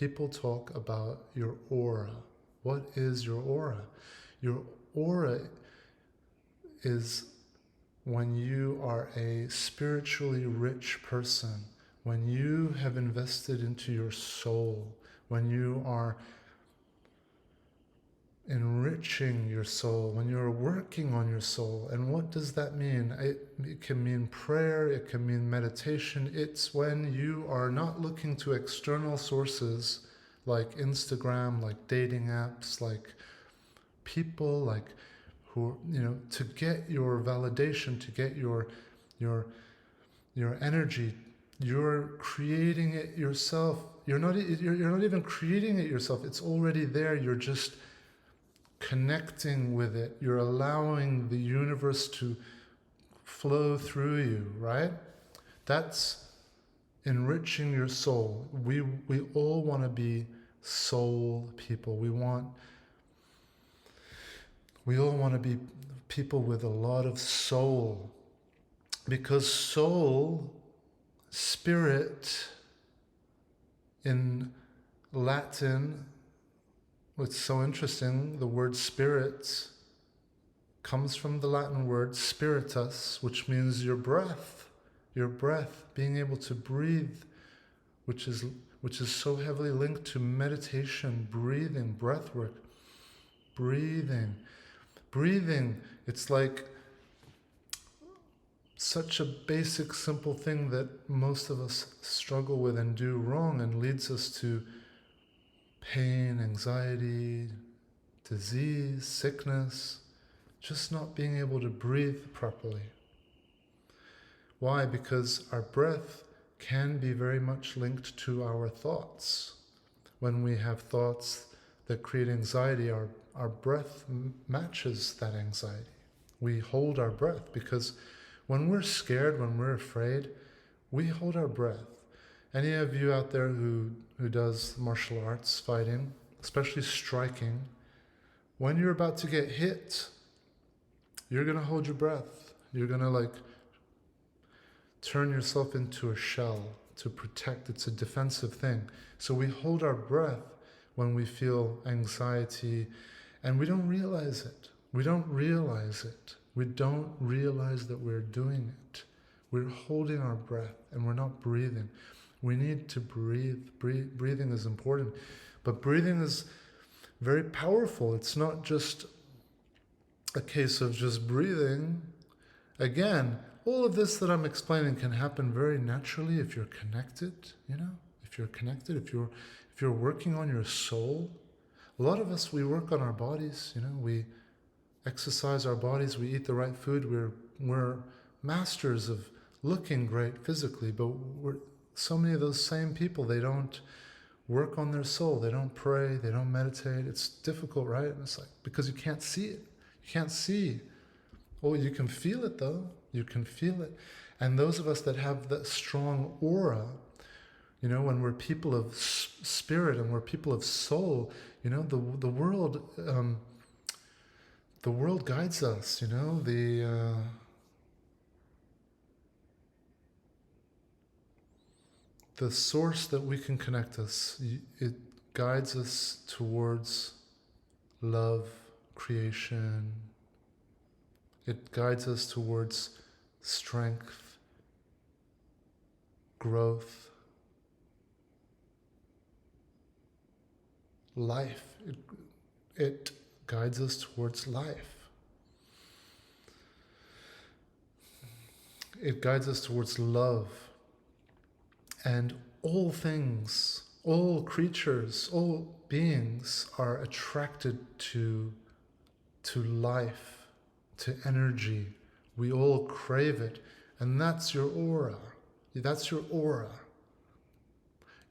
people talk about your aura. What is your aura? Your aura is when you are a spiritually rich person, when you have invested into your soul, when you are enriching your soul, when you're working on your soul. And what does that mean? It can mean prayer, it can mean meditation. It's when you are not looking to external sources like Instagram, like dating apps, like people, like who, to get your validation, to get your energy. You're creating it yourself. You're not even creating it yourself. It's already there. You're just connecting with it. You're allowing the universe to flow through you, right? That's enriching your soul. We all want to be soul people. We all want to be people with a lot of soul, because soul, spirit, in Latin, what's so interesting, the word spirit comes from the Latin word spiritus, which means your breath, being able to breathe, which is so heavily linked to meditation, breathing, breath work, breathing. It's like such a basic, simple thing that most of us struggle with and do wrong, and leads us to pain, anxiety, disease, sickness, just not being able to breathe properly. Why? Because our breath can be very much linked to our thoughts. When we have thoughts that create anxiety, our breath matches that anxiety. We hold our breath because when we're scared, when we're afraid, we hold our breath. Any of you out there who does martial arts, fighting, especially striking, when you're about to get hit, you're going to hold your breath. You're going to turn yourself into a shell to protect. It's a defensive thing. So we hold our breath when we feel anxiety, and we don't realize it. We don't realize that we're doing it. We're holding our breath and we're not breathing. We need to breathe. Breathing is important. But breathing is very powerful. It's not just a case of just breathing. Again, all of this that I'm explaining can happen very naturally if you're connected, if you're working on your soul. A lot of us, we work on our bodies, we exercise our bodies, we eat the right food, we're masters of looking great physically, but so many of those same people, they don't work on their soul, they don't pray, they don't meditate. It's difficult, right? And it's because you can't see it. You can't see. Oh, you can feel it though. You can feel it. And those of us that have that strong aura, when we're people of spirit and we're people of soul, the world guides us, the source that we can connect us, it guides us towards love, creation. It guides us towards strength, growth, life. It guides us towards life. It guides us towards love. And all things, all creatures, all beings are attracted to life, to energy. We all crave it. And that's your aura. That's your aura.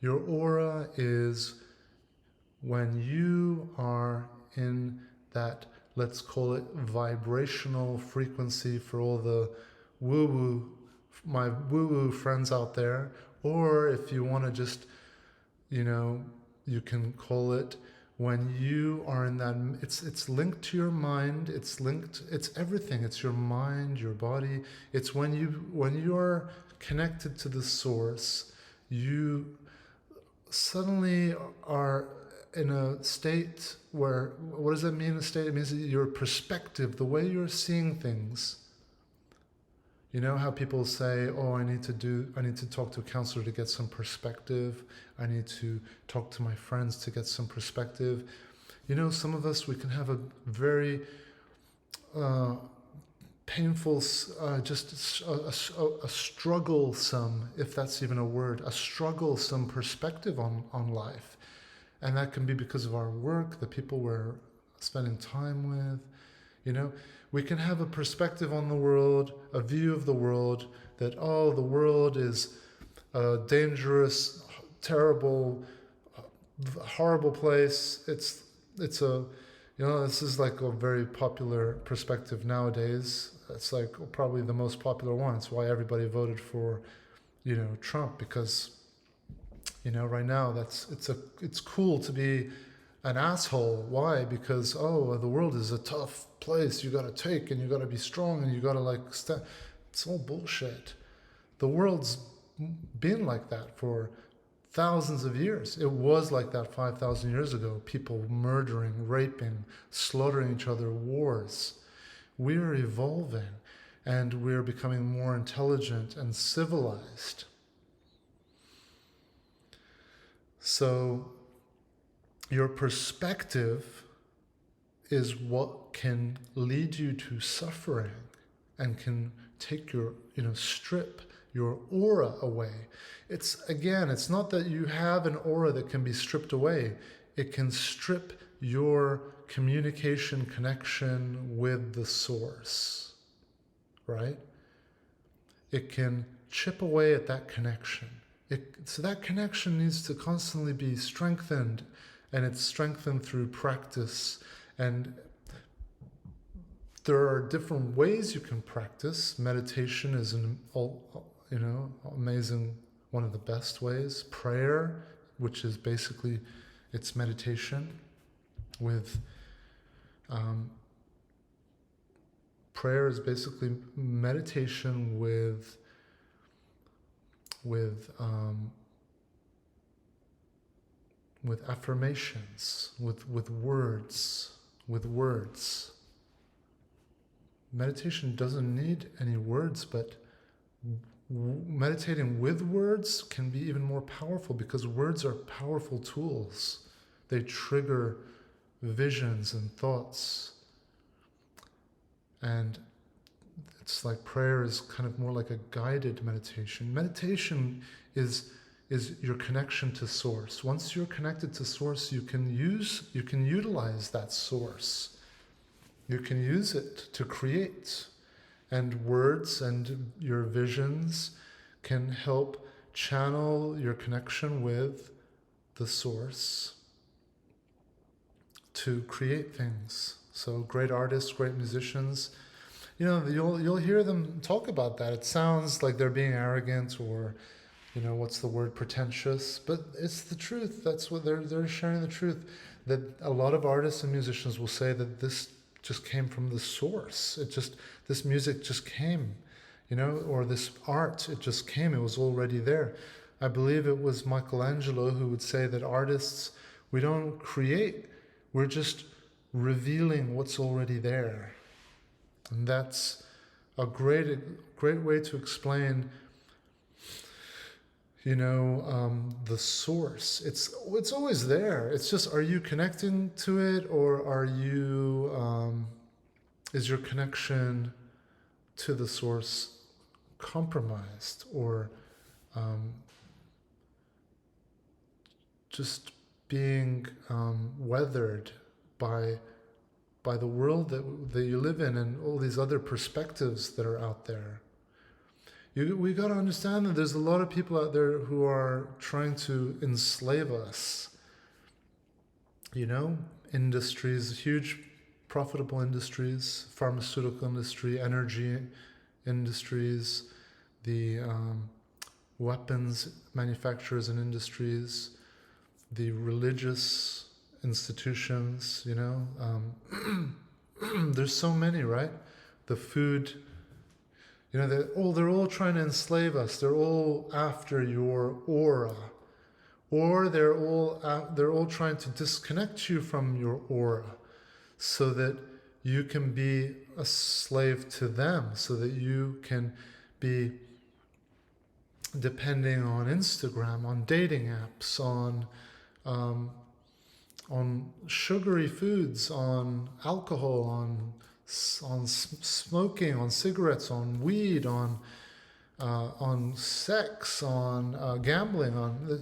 Your aura is when you are in that, let's call it vibrational frequency for all the my woo-woo friends out there. Or if you want to just, you can call it when you are in that, it's linked to your mind, it's everything. It's your mind, your body. It's when you are connected to the source, suddenly are in a state where, what does that mean, a state? It means that your perspective, the way you're seeing things. You know how people say, oh, I need to talk to a counselor to get some perspective. I need to talk to my friends to get some perspective. You know, some of us, we can have a very painful, just a strugglesome, if that's even a word, a strugglesome perspective on life. And that can be because of our work, the people we're spending time with. You know, we can have a perspective on the world, a view of the world, that, oh, the world is a dangerous, terrible, horrible place. It's a, you know, this is like a very popular perspective nowadays. It's like probably the most popular one. It's why everybody voted for, you know, Trump, because, you know, right now it's cool to be an asshole. Why? Because, oh, the world is a tough place. You got to take, and you got to be strong, and you got to like it's all bullshit. The world's been like that for thousands of years. It was like that 5,000 years ago. People murdering, raping, slaughtering each other, wars. We're evolving, and we're becoming more intelligent and civilized. So your perspective is what can lead you to suffering and can take your, you know, strip your aura away. It's not that you have an aura that can be stripped away. It can strip your communication connection with the source, right? It can chip away at that connection. So that connection needs to constantly be strengthened, and it's strengthened through practice. And there are different ways you can practice. Meditation is an, you know, amazing, one of the best ways. Prayer, which is basically, it's meditation with, prayer is basically meditation with affirmations, with words. Meditation doesn't need any words, but meditating with words can be even more powerful, because words are powerful tools. They trigger visions and thoughts. And it's like prayer is kind of more like a guided meditation. Meditation is your connection to source. Once you're connected to source, you can utilize that source. You can use it to create. And words and your visions can help channel your connection with the source to create things. So great artists, great musicians, you know, you'll hear them talk about that. It sounds like they're being arrogant, or, you know, what's the word, pretentious, but it's the truth. That's what they're sharing, the truth, that a lot of artists and musicians will say that this just came from the source. This music just came, you know, or this art, it just came, it was already there. I believe it was Michelangelo who would say that artists, we don't create, we're just revealing what's already there. And that's a great way to explain, you know, the source. It's always there. It's just, are you connecting to it, or are you, is your connection to the source compromised, or just being weathered by the world that you live in, and all these other perspectives that are out there. We got to understand that there's a lot of people out there who are trying to enslave us. You know, industries, huge profitable industries, pharmaceutical industry, energy industries, the weapons manufacturers and industries, the religious institutions, you know, there's so many, right? The food, you know, they're all trying to enslave us. They're all after your aura. or they're all trying to disconnect you from your aura, so that you can be a slave to them, so that you can be depending on Instagram, on dating apps, on sugary foods, on alcohol, on smoking, on cigarettes, on weed, on sex, on gambling,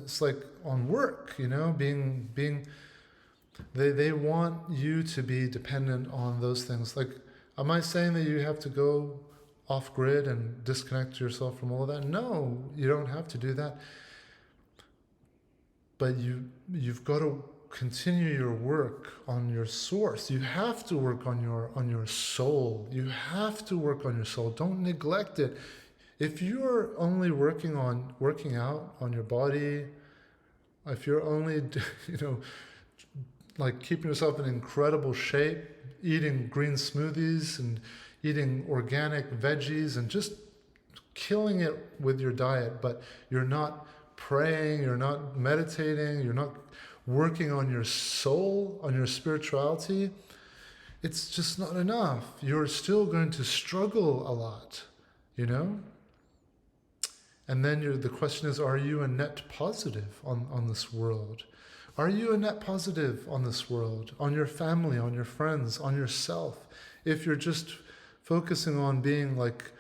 it's like on work, being they want you to be dependent on those things. Like, am I saying that you have to go off grid and disconnect yourself from all of that? No, you don't have to do that. But you've got to continue your work on your source. You have to work on your soul. You have to work on your soul. Don't neglect it. If you're only working out on your body, if you're only like keeping yourself in incredible shape, eating green smoothies and eating organic veggies and just killing it with your diet, but you're not praying, you're not meditating, you're not working on your soul, on your spirituality, it's just not enough. You're still going to struggle a lot, And then the question is, are you a net positive on this world? Are you a net positive on this world, on your family, on your friends, on yourself? If you're just focusing on being like,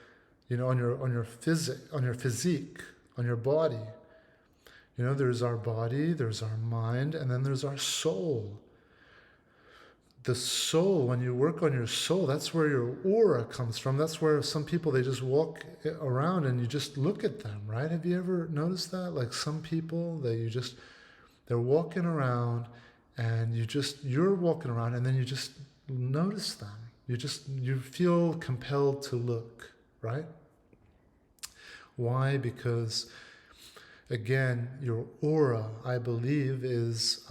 on your physique, on your body. There's our body, there's our mind, and then there's our soul. The soul, when you work on your soul, that's where your aura comes from. That's where some people, they just walk around and you just look at them, right? Have you ever noticed that? Like some people, they're walking around and you're walking around and then you just notice them. You feel compelled to look, right? Why? Because, again, your aura, I believe, is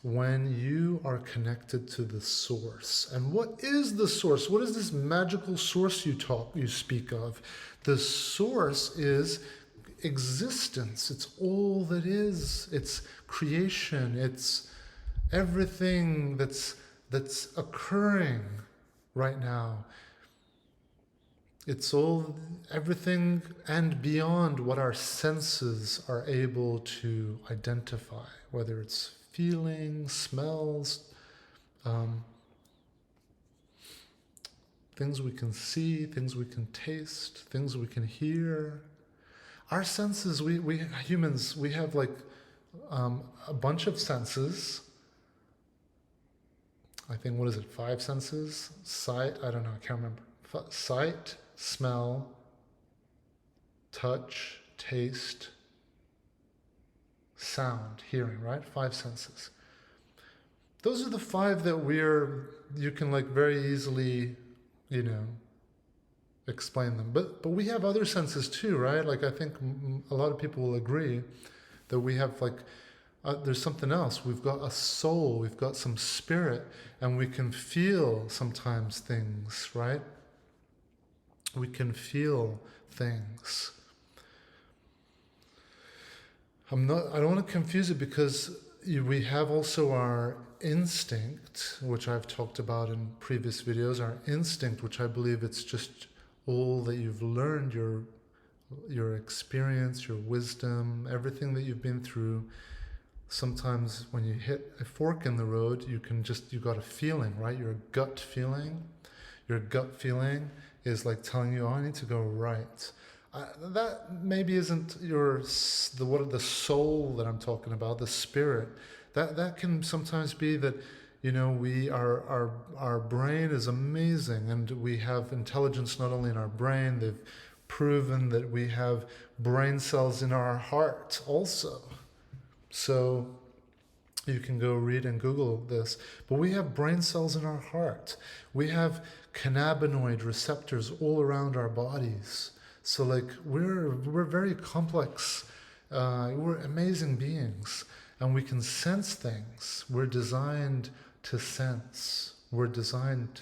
when you are connected to the source. And what is the source? What is this magical source you speak of? The source is existence. It's all that is. It's creation. It's everything that's occurring right now. It's everything and beyond what our senses are able to identify, whether it's feelings, smells, things we can see, things we can taste, things we can hear. Our senses, we humans, we have like a bunch of senses. I think, 5 senses? Sight, I don't know, I can't remember. Sight, smell, touch, taste, sound, hearing, right? 5 senses. Those are the 5 that you can like very easily, explain them. But we have other senses too, right? Like I think a lot of people will agree that we have like, there's something else. We've got a soul, we've got some spirit, and we can feel sometimes things, right? We can feel things. I don't want to confuse it, because we have also our instinct, which I've talked about in previous videos, our instinct, which I believe it's just all that you've learned, your experience, your wisdom, everything that you've been through. Sometimes when you hit a fork in the road, you got a feeling, right? Your gut feeling. Your gut feeling is like telling you, oh, I need to go right. That maybe isn't the soul that I'm talking about, the spirit. That can sometimes be that, our brain is amazing, and we have intelligence not only in our brain. They've proven that we have brain cells in our heart also. So you can go read and Google this. But we have brain cells in our heart. We have cannabinoid receptors all around our bodies. So like we're very complex. We're amazing beings, and we can sense things. We're designed to sense. We're designed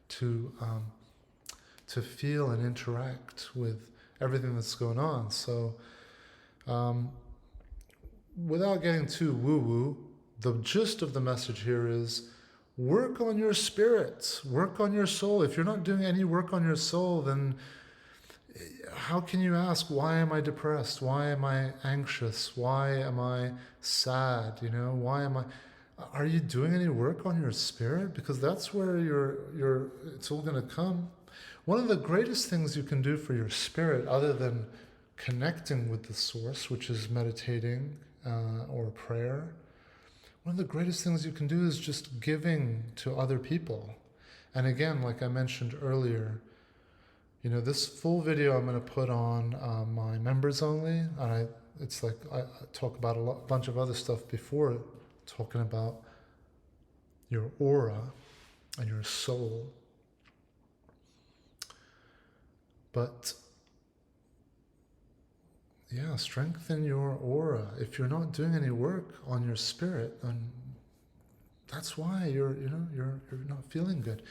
to feel and interact with everything that's going on. So without getting too woo-woo, the gist of the message here is work on your spirit, work on your soul. If you're not doing any work on your soul, then how can you ask, why am I depressed? Why am I anxious? Why am I sad? Why am I... Are you doing any work on your spirit? Because that's where it's all going to come. One of the greatest things you can do for your spirit, other than connecting with the source, which is meditating or prayer, one of the greatest things you can do is just giving to other people. And again, like I mentioned earlier, this full video I'm going to put on my members only. And it's like I talk about a bunch of other stuff before, talking about your aura and your soul. But yeah, strengthen your aura. If you're not doing any work on your spirit, and that's why you're not feeling good.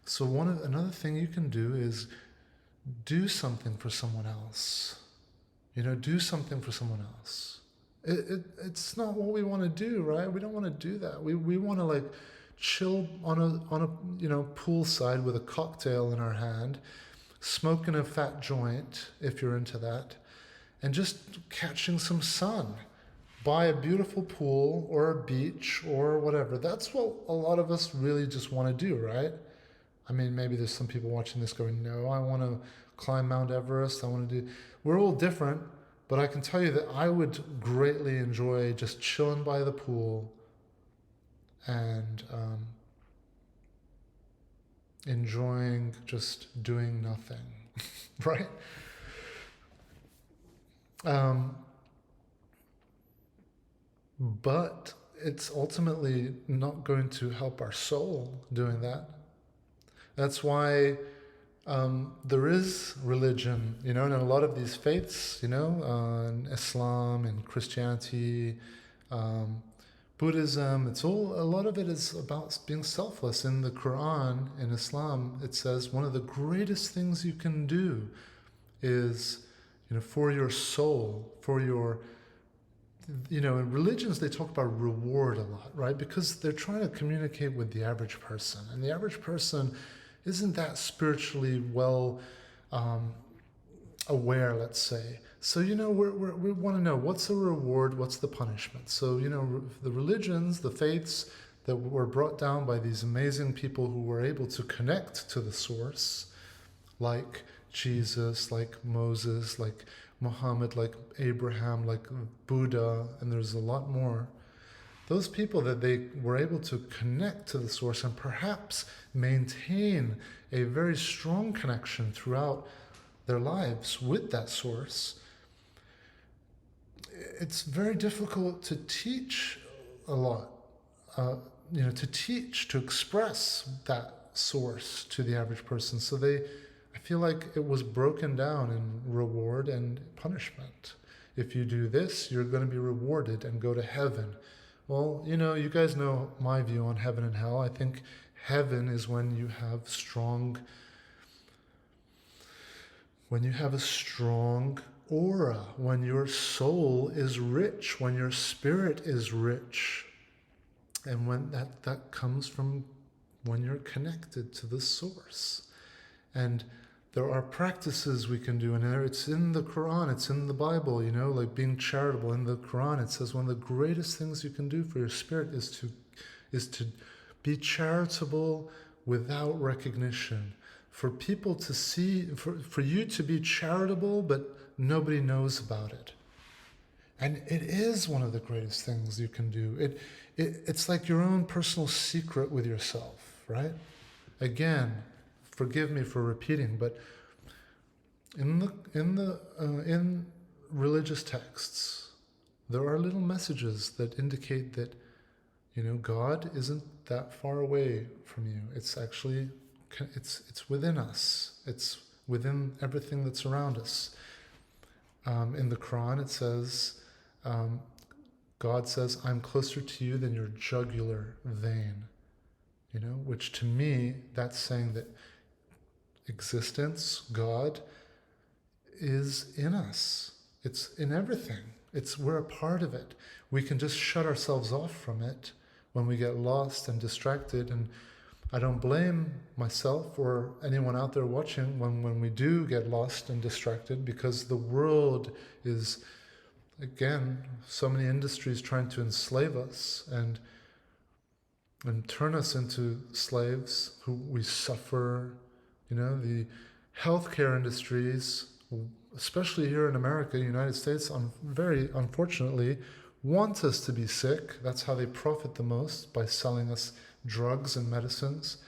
So another thing you can do is do something for someone else. Do something for someone else. It's not what we want to do, right? We don't want to do that. We want to like chill on a poolside with a cocktail in our hand, smoking a fat joint if you're into that, and just catching some sun by a beautiful pool or a beach or whatever. That's what a lot of us really just want to do, right? I mean, maybe there's some people watching this going, no, I want to climb Mount Everest. I want to do... We're all different, but I can tell you that I would greatly enjoy just chilling by the pool and enjoying just doing nothing, right? But it's ultimately not going to help our soul doing that. That's why there is religion, in a lot of these faiths, in Islam and Christianity, Buddhism, a lot of it is about being selfless. In the Quran, in Islam, it says one of the greatest things you can do is, for your soul, for your... in religions, they talk about reward a lot, right? Because they're trying to communicate with the average person. And the average person isn't that spiritually well aware, let's say. So, we want to know, what's the reward, what's the punishment? So, the religions, the faiths that were brought down by these amazing people who were able to connect to the source, like Jesus, like Moses, like Muhammad, like Abraham, like Buddha, and there's a lot more. Those people that they were able to connect to the source and perhaps maintain a very strong connection throughout their lives with that source, it's very difficult to teach a lot, to teach, to express that source to the average person. So I feel like it was broken down in reward and punishment. If you do this, you're going to be rewarded and go to heaven. Well, you guys know my view on heaven and hell. I think heaven is when you have a strong aura, when your soul is rich, when your spirit is rich. And when that comes from when you're connected to the source. And there are practices we can do, and it's in the Quran, it's in the Bible, like being charitable. In the Quran, it says one of the greatest things you can do for your spirit is to be charitable without recognition. For people to see, for you to be charitable, but nobody knows about it. And it is one of the greatest things you can do. It's like your own personal secret with yourself, right? Again, forgive me for repeating, but in religious texts, there are little messages that indicate that, God isn't that far away from you. It's actually, it's within us. It's within everything that's around us. In the Quran, it says, God says, I'm closer to you than your jugular vein. Which to me, that's saying that existence, God, is in us. It's in everything. We're a part of it. We can just shut ourselves off from it when we get lost and distracted. And I don't blame myself or anyone out there watching when we do get lost and distracted, because the world is, again, so many industries trying to enslave us and turn us into slaves who we suffer. The healthcare industries, especially here in America, United States, very unfortunately, want us to be sick. That's how they profit the most, by selling us drugs and medicines.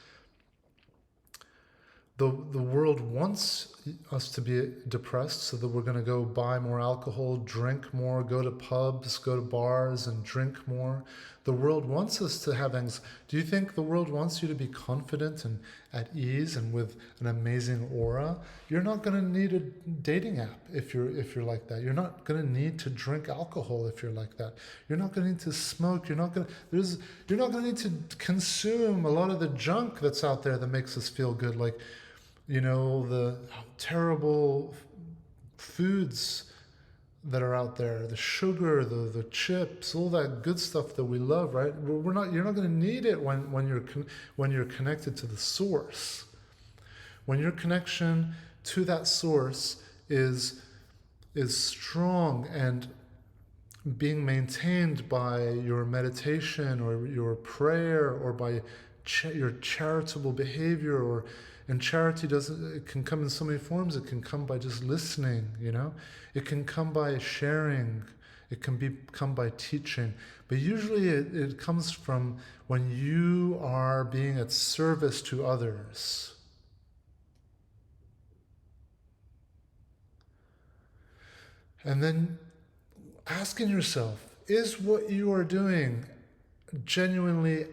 The world wants us to be depressed so that we're going to go buy more alcohol, drink more, go to pubs, go to bars and drink more. The world wants us to have anxiety. Do you think the world wants you to be confident and at ease and with an amazing aura? You're not going to need a dating app if you're like that. You're not going to need to drink alcohol if you're like that. You're not going to need to smoke. You're not going to need to consume a lot of the junk that's out there that makes us feel good, like the terrible foods that are out there, the sugar, the chips, all that good stuff that we love, right? You're not going to need it when you're connected to the source. When your connection to that source is strong and being maintained by your meditation or your prayer or by your charitable behavior, and charity it can come in so many forms. It can come by just listening, It can come by sharing. It can come by teaching. But usually it comes from when you are being at service to others. And then asking yourself, is what you are doing genuinely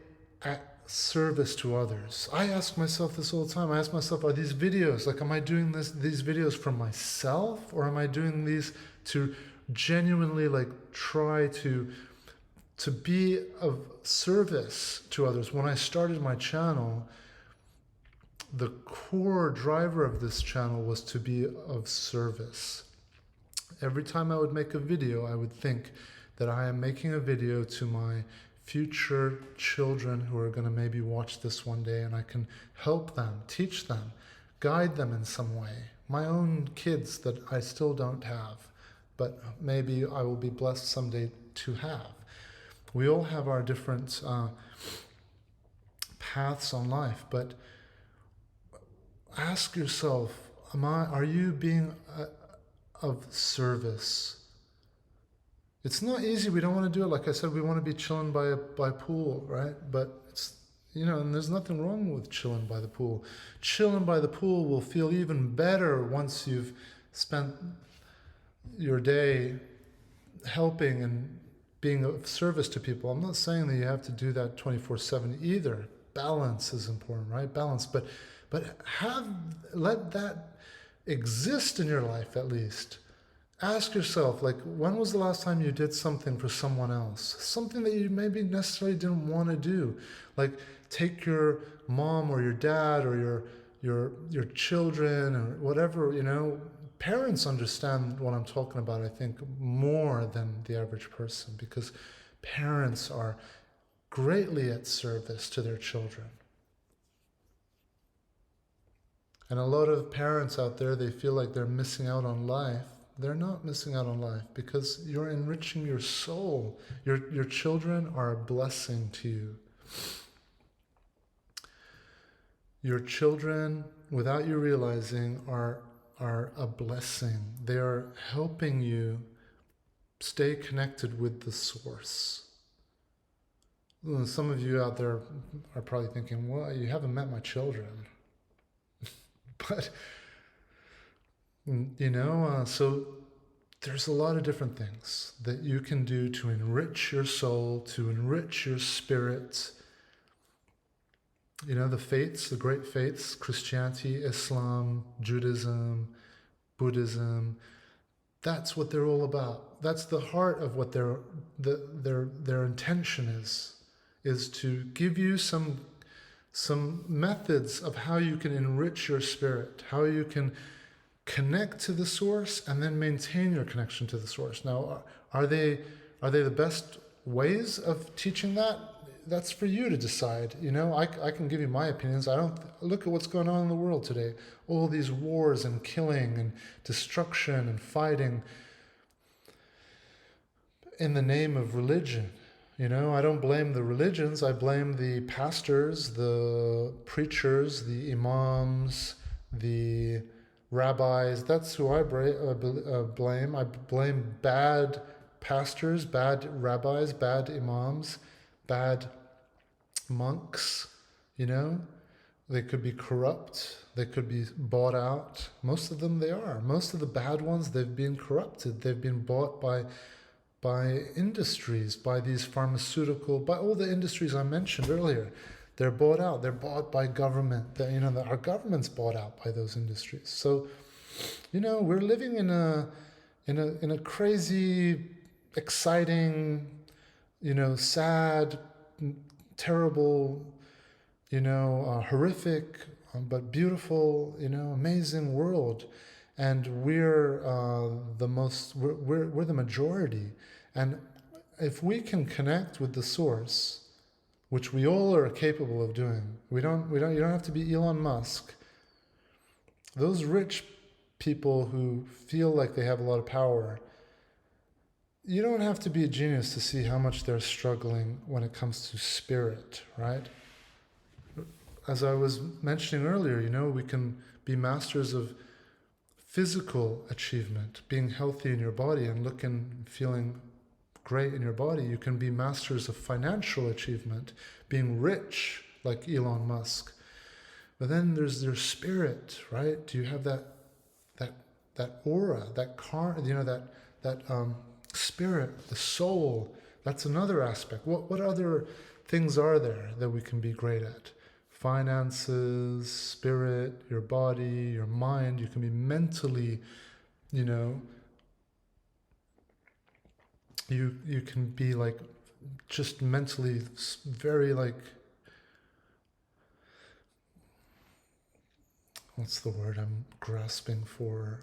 at service to others? I ask myself this all the time. I ask myself, are these videos, am I doing these videos for myself, or am I doing these to genuinely try to be of service to others? When I started my channel, the core driver of this channel was to be of service. Every time I would make a video, I would think that I am making a video to my future children who are going to maybe watch this one day, and I can help them, teach them, guide them in some way. My own kids that I still don't have, but maybe I will be blessed someday to have. We all have our different paths on life, but ask yourself, are you being of service? It's not easy. We don't want to do it. Like I said, we want to be chilling by a pool, right? But it's, and there's nothing wrong with chilling by the pool. Chilling by the pool will feel even better once you've spent your day helping and being of service to people. I'm not saying that you have to do that 24/7 either. Balance is important, right? Balance, but let that exist in your life at least. Ask yourself, when was the last time you did something for someone else? Something that you maybe necessarily didn't want to do. Take your mom or your dad or your children or whatever, Parents understand what I'm talking about, I think, more than the average person, because parents are greatly at service to their children. And a lot of parents out there, they feel like they're missing out on life. They're not missing out on life, because you're enriching your soul. Your children are a blessing to you. Your children, without you realizing, are a blessing. They are helping you stay connected with the source. Some of you out there are probably thinking, well, you haven't met my children. But so there's a lot of different things that you can do to enrich your soul, to enrich your spirit. The faiths, the great faiths, Christianity, Islam, Judaism, Buddhism, that's what they're all about. That's the heart of what their intention is to give you some methods of how you can enrich your spirit, how you can connect to the source and then maintain your connection to the source. Now, are they the best ways of teaching that? That's for you to decide. I can give you my opinions. I don't look at what's going on in the world today. All these wars and killing and destruction and fighting in the name of religion. I don't blame the religions. I blame the pastors, the preachers, the imams, the rabbis. That's who I blame. I blame bad pastors, bad rabbis, bad imams, bad monks. They could be corrupt. They could be bought out. Most of them they are. Most of the bad ones, they've been corrupted. They've been bought by industries, by these pharmaceutical, by all the industries I mentioned earlier. They're bought out. They're bought by government. Our government's bought out by those industries. So, we're living in a crazy, exciting, sad, terrible, horrific, but beautiful, amazing world. And we're we're the majority. And if we can connect with the source, which we all are capable of doing, you don't have to be Elon Musk. Those rich people who feel like they have a lot of power, you don't have to be a genius to see how much they're struggling when it comes to spirit, right? As I was mentioning earlier, we can be masters of physical achievement, being healthy in your body and feeling great in your body. You can be masters of financial achievement, being rich like Elon Musk. But then there's their spirit, right? Do you have that aura, that spirit, the soul? That's another aspect. What other things are there that we can be great at? Finances, spirit, your body, your mind. You can be mentally, you can be like just mentally very like, what's the word I'm grasping for?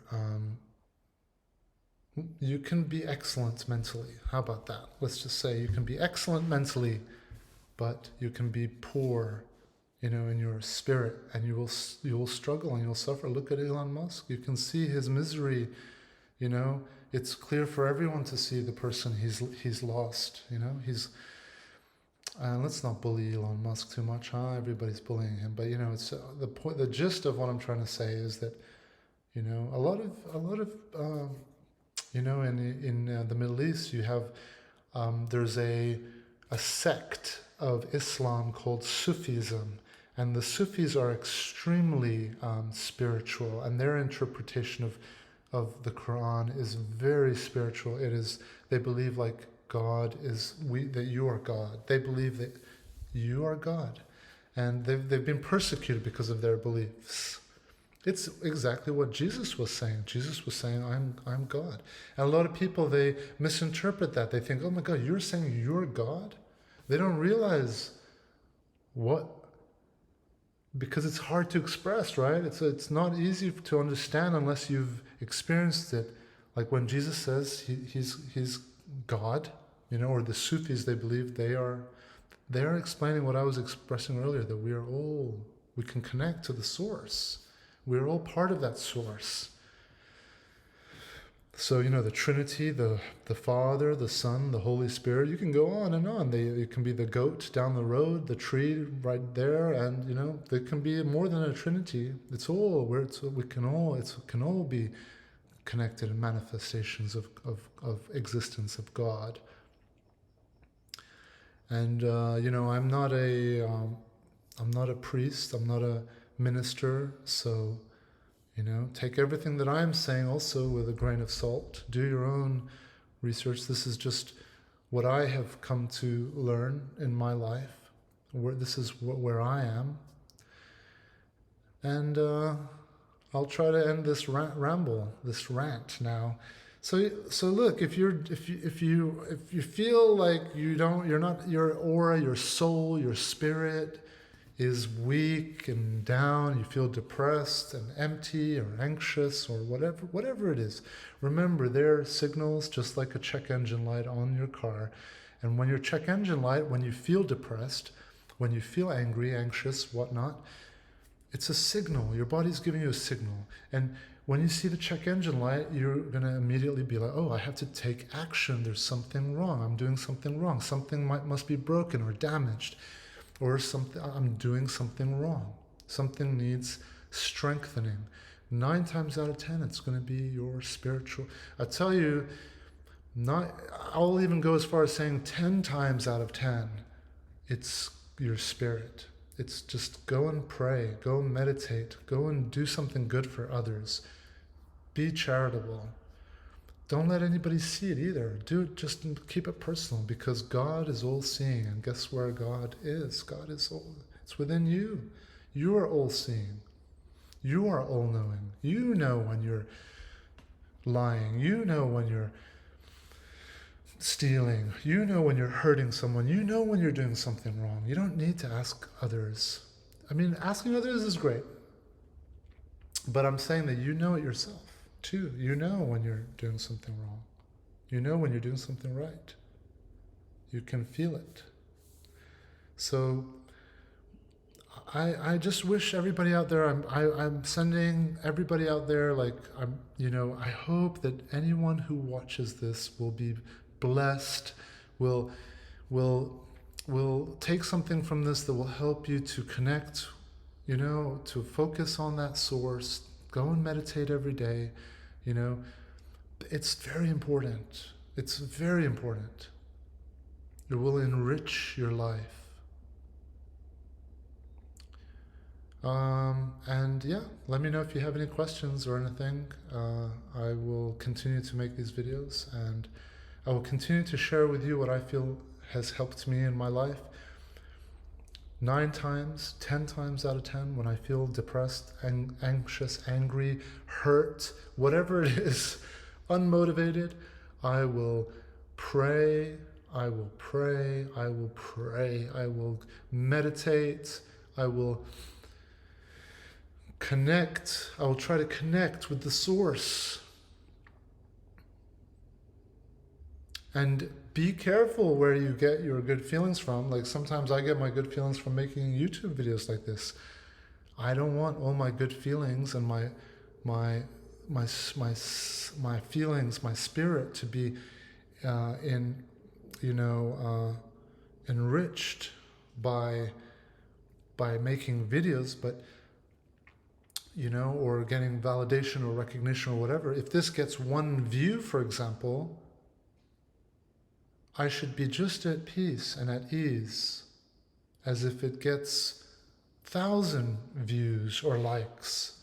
You can be excellent mentally. How about that? Let's just say you can be excellent mentally, but you can be poor, in your spirit, and you will struggle and you'll suffer. Look at Elon Musk. You can see his misery. It's clear for everyone to see the person he's lost. Let's not bully Elon Musk too much, huh? Everybody's bullying him, but it's the point. The gist of what I'm trying to say is that a lot of in the Middle East you have there's a sect of Islam called Sufism. And the Sufis are extremely spiritual, and their interpretation of the Quran is very spiritual. They believe like God that you are God. They believe that you are God, and they've been persecuted because of their beliefs. It's exactly what Jesus was saying. Jesus was saying, I'm God. And a lot of people, they misinterpret that. They think, oh my God, you're saying you're God? They don't realize because it's hard to express, right? It's not easy to understand unless you've experienced it. Like when Jesus says he's God, or the Sufis, they believe they are explaining what I was expressing earlier, that we can connect to the source. We're all part of that source. So, the Trinity, the Father, the Son, the Holy Spirit, you can go on and on. It can be the goat down the road, the tree right there, and, there can be more than a Trinity. It can all be connected in manifestations of existence of God. And, I'm not a priest, I'm not a minister, so take everything that I'm saying also with a grain of salt. Do your own research. This is just what I have come to learn in my life. This is where I am. And I'll try to end this this rant now. So look, if you feel like you're not your aura, your soul, your spirit, is weak and down, you feel depressed and empty or anxious or whatever it is, remember they're signals just like a check engine light on your car. And when your check engine light, when you feel depressed, when you feel angry, anxious, whatnot, it's a signal. Your body's giving you a signal. And when you see the check engine light, you're going to immediately be like, oh, I have to take action. There's something wrong. I'm doing something wrong. Something must be broken or damaged. Or something, I'm doing something wrong. Something needs strengthening. 9 times out of 10, it's going to be your spiritual. I tell you, I'll even go as far as saying 10 times out of 10, it's your spirit. It's just go and pray, go and meditate, go and do something good for others. Be charitable. Don't let anybody see it either. Just keep it personal, because God is all seeing. And guess where God is? God is all, it's within you. You are all seeing. You are all knowing. You know when you're lying. You know when you're stealing. You know when you're hurting someone. You know when you're doing something wrong. You don't need to ask others. I mean, asking others is great. But I'm saying that you know it yourself too. You know when you're doing something wrong. You know when you're doing something right. You can feel it. So I just wish everybody out there, I'm sending everybody out there, like, I hope that anyone who watches this will be blessed, will take something from this that will help you to connect, to focus on that source. Go and meditate every day. It's very important. It's very important. It will enrich your life. And yeah, let me know if you have any questions or anything. I will continue to make these videos, and I will continue to share with you what I feel has helped me in my life. 9 times, 10 times out of 10, when I feel depressed, anxious, angry, hurt, whatever it is, unmotivated, I will pray, I will pray, I will pray, I will meditate, I will connect, I will try to connect with the source. And be careful where you get your good feelings from. Like, sometimes I get my good feelings from making YouTube videos like this. I don't want all my good feelings and my feelings, my spirit to be enriched by making videos, but or getting validation or recognition or whatever. If this gets 1 view, for example, I should be just at peace and at ease, as if it gets 1,000 views or likes.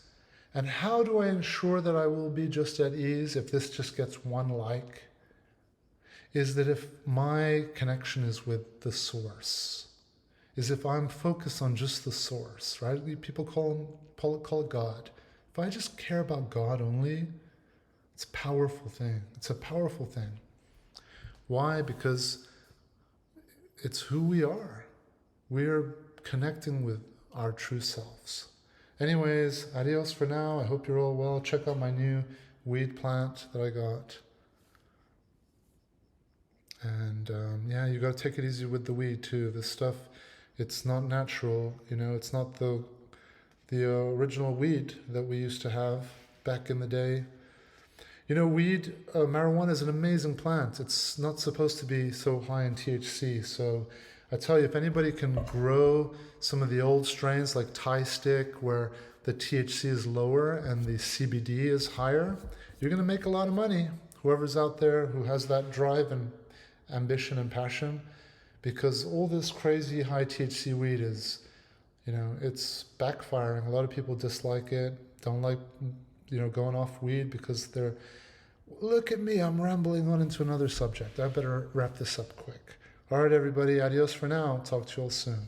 And how do I ensure that I will be just at ease if this just gets 1 like? Is that if my connection is with the source, is if I'm focused on just the source, right? People call it God. If I just care about God only, it's a powerful thing. It's a powerful thing. Why? Because it's who we are. We're connecting with our true selves. Anyways, adios for now. I hope you're all well. Check out my new weed plant that I got. And yeah, you got to take it easy with the weed too. This stuff, it's not natural. It's not the original weed that we used to have back in the day. Marijuana is an amazing plant. It's not supposed to be so high in THC. So I tell you, if anybody can grow some of the old strains like Thai stick, where the THC is lower and the CBD is higher, you're going to make a lot of money. Whoever's out there who has that drive and ambition and passion, because all this crazy high THC weed is, it's backfiring. A lot of people dislike it, don't like, going off weed because they're, look at me, I'm rambling on into another subject. I better wrap this up quick. All right, everybody, adios for now. Talk to you all soon.